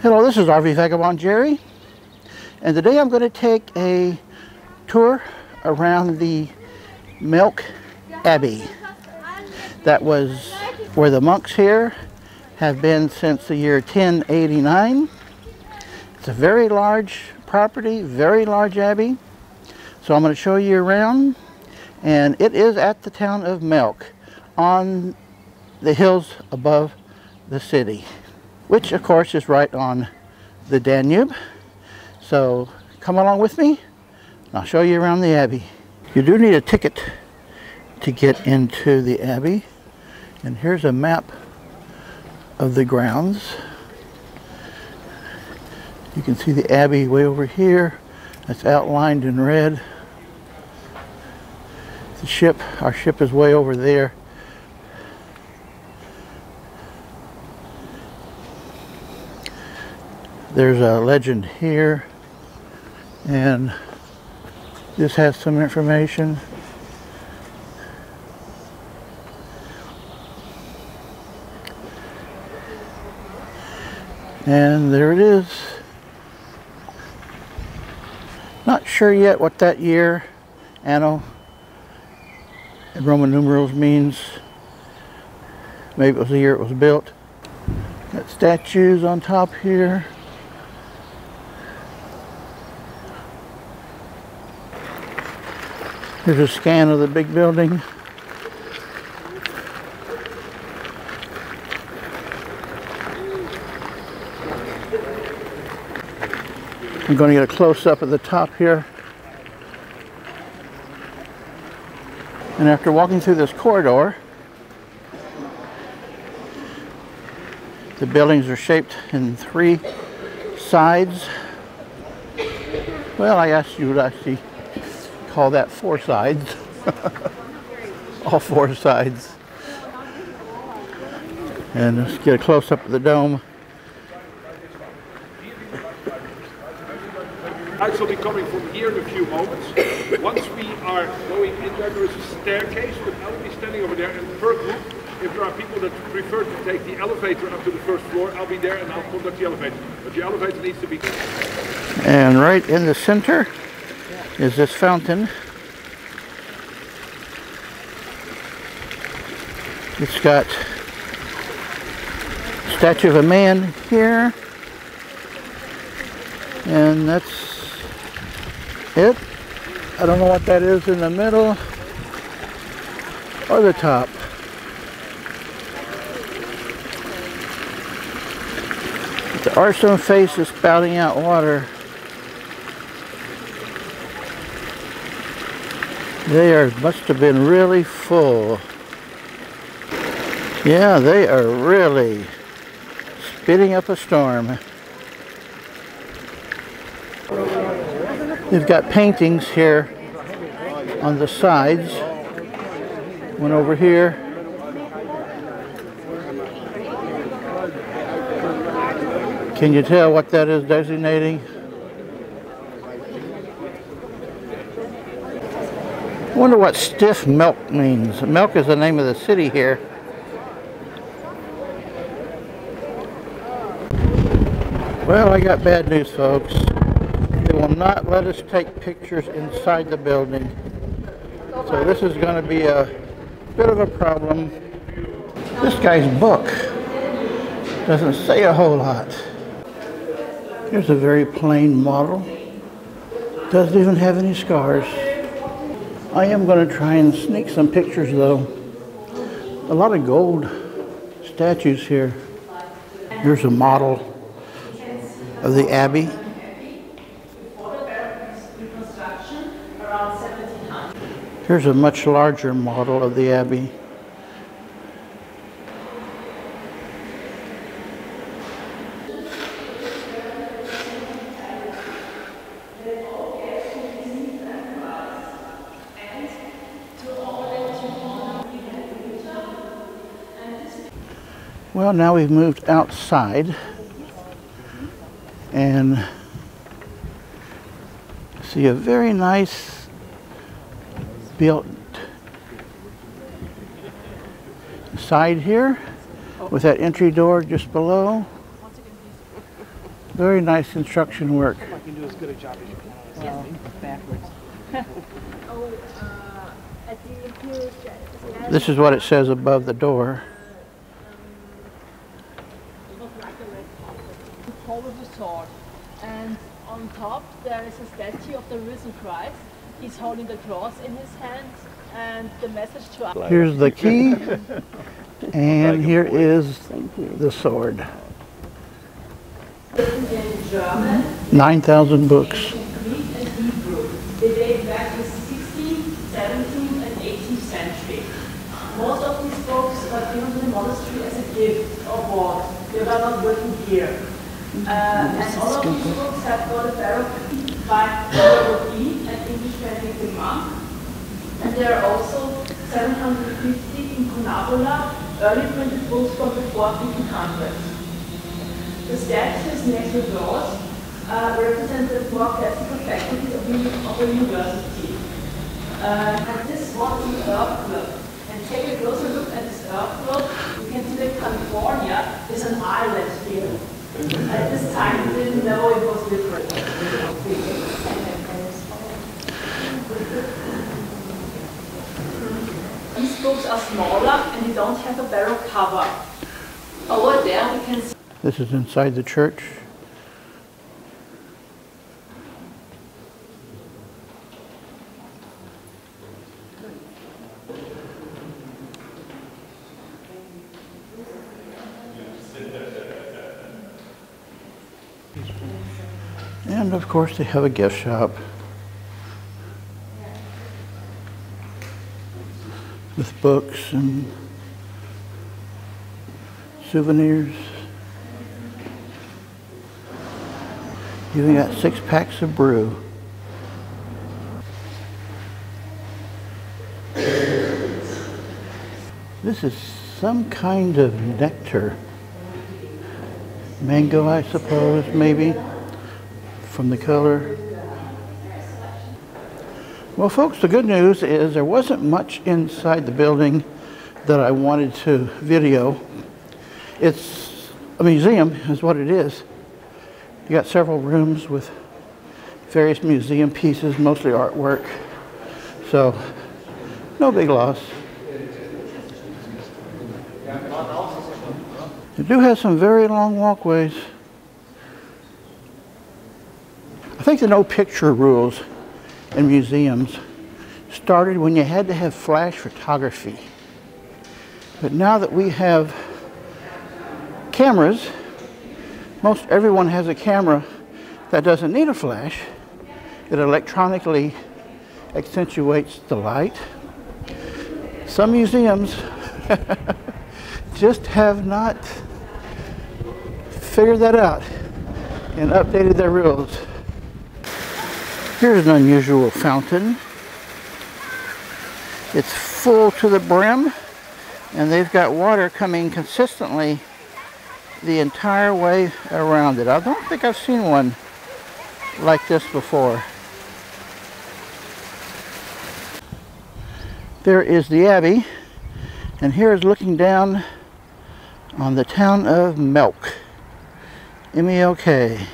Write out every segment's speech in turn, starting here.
Hello, this is RV Vagabond Jerry, and today I'm going to take a tour around the Melk Abbey. That was where the monks here have been since the year 1089. It's a very large property, very large abbey. So I'm going to show you around, and it is at the town of Melk on the hills above the city, which of course is right on the Danube. So come along with me and I'll show you around the abbey. You do need a ticket to get into the abbey, and here's a map of the grounds. You can see the abbey way over here. That's outlined in red. The ship, our ship is way over there. There's a legend here, and this has some information. And there it is. Not sure yet what that year, anno, in Roman numerals means. Maybe it was the year it was built. Got statues on top here. Here's a scan of the big building. I'm going to get a close-up at the top here. And after walking through this corridor, the buildings are shaped in 3 sides. Well, I asked you to actually call that 4 sides. All 4 sides. And let's get a close-up of the dome. Lights will be coming from here in a few moments. Once we are going in there is a staircase, but I will be standing over there, and per group, if there are people that prefer to take the elevator up to the first floor, I'll be there and I'll conduct the elevator. But the elevator needs to be... And right in the center is this fountain. It's got a statue of a man here, and that's it. I don't know what that is in the middle or the top. But the archstone face is spouting out water. They must have been really full. Yeah, they are really spitting up a storm. They've got paintings here on the sides. One over here. Can you tell what that is designating? I wonder what stiff Melk means. Melk is the name of the city here. Well, I got bad news, folks. They will not let us take pictures inside the building. So this is going to be a bit of a problem. This guy's book doesn't say a whole lot. Here's a very plain model. Doesn't even have any scars. I am going to try and sneak some pictures though. A lot of gold statues here. Here's a model of the abbey. Here's a much larger model of the abbey. Well, now we've moved outside and see a very nice built side here with that entry door just below. Very nice construction work. I can do as good a job as you can. Yes. Backwards. This is what it says above the door. With the sword, and on top there is a statue of the risen Christ. He's holding the cross in his hands, and the message to us. Here's the key, and here is the sword. In German, 9,000 books. Greek and Hebrew. They date back to the 16th, 17th, and 18th century. Most of these books were given to the monastery as a gift or bought. They were not written here. And all of these books have got a biography by Robert E., an English Benedictine monk. And there are also 750 incunabula, early printed books from before 1500. The statues next to the doors represent the four classical faculties of a university. And this one is the Earth Club. And take a closer look at this Earth Club. You can see that California is an island here. At this time, we didn't know it was different. These books are smaller and they don't have a barrel cover. Over there, we can see. This is inside the church. And of course they have a gift shop with books and souvenirs. You even got 6 packs of brew. This is some kind of nectar. Mango, I suppose, maybe, from the color. Well, folks, the good news is there wasn't much inside the building that I wanted to video. It's a museum, is what it is. You got several rooms with various museum pieces, mostly artwork. So, no big loss. They do have some very long walkways. I think the no picture rules in museums started when you had to have flash photography. But now that we have cameras, most everyone has a camera that doesn't need a flash. It electronically accentuates the light. Some museums just have not figured that out and updated their rules. Here's an unusual fountain. It's full to the brim, and they've got water coming consistently the entire way around it. I don't think I've seen one like this before. There is the Abbey, and here is looking down on the town of Melk. M-E-L-K.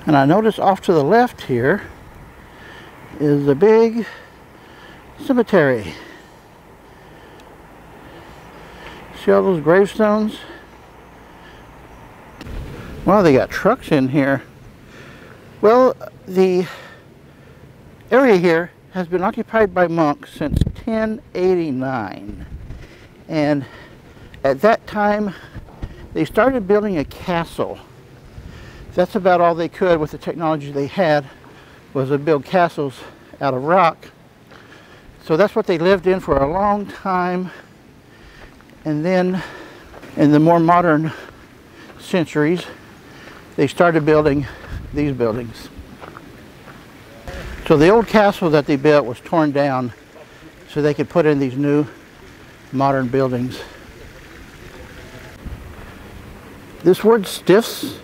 And I notice off to the left here is a big cemetery. See all those gravestones? Wow, they got trucks in here. Well, the area here has been occupied by monks since 1089. And at that time, they started building a castle. That's about all they could with the technology they had, was to build castles out of rock. So that's what they lived in for a long time. And then in the more modern centuries, they started building these buildings. So the old castle that they built was torn down so they could put in these new modern buildings. This word Stifts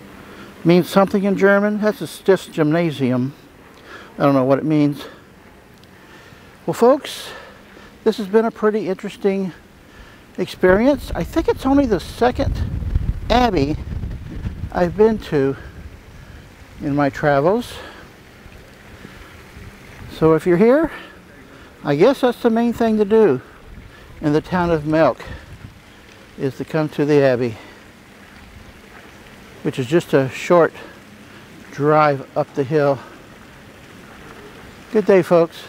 means something in German. That's a Stifts Gymnasium. I don't know what it means. Well, folks, this has been a pretty interesting experience. I think it's only the second abbey I've been to in my travels. So if you're here, I guess that's the main thing to do in the town of Melk, is to come to the abbey, which is just a short drive up the hill. Good day, folks.